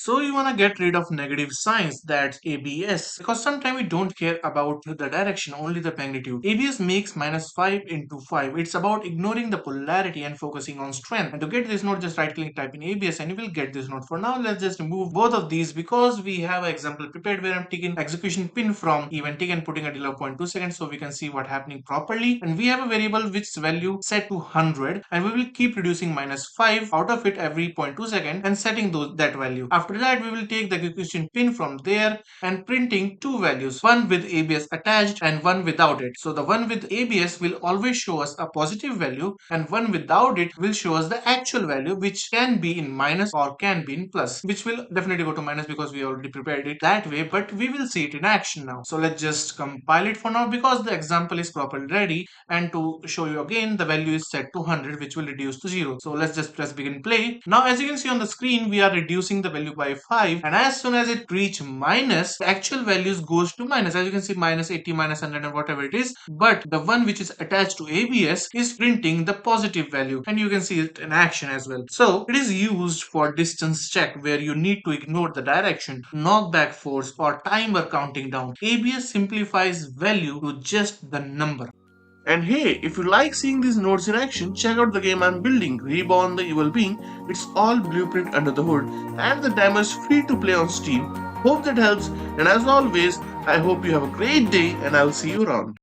So you wanna get rid of negative signs, that's ABS, because sometimes we don't care about the direction, only the magnitude. ABS makes -5 into 5. It's about ignoring the polarity and focusing on strength. And to get this note, just right click, type in ABS and you will get this note. For now, let's just remove both of these because we have an example prepared where I'm taking execution pin from event tick and putting a delay of 0.2 seconds so we can see what happening properly. And we have a variable which value set to 100 and we will keep reducing -5 out of it every 0.2 second and setting that value. After that, we will take the execution pin from there and printing two values, one with ABS attached and one without it. So the one with ABS will always show us a positive value and one without it will show us the actual value, which can be in minus or can be in plus, which will definitely go to minus because we already prepared it that way, but we will see it in action now. So let's just compile it for now because the example is properly ready, and to show you again, the value is set to 100, which will reduce to 0. So let's just press begin play. Now as you can see on the screen, we are reducing the value by 5, and as soon as it reach minus, the actual values goes to minus. As you can see, -80, -100 and whatever it is, but the one which is attached to ABS is printing the positive value, and you can see it in action as well. So it is used for distance check where you need to ignore the direction, knockback force or timer counting down. ABS simplifies value to just the number. And hey, if you like seeing these nodes in action, check out the game I'm building, Reborn the Evil Being. It's all Blueprint under the hood, and the demo is free to play on Steam. Hope that helps, and as always, I hope you have a great day, and I'll see you around.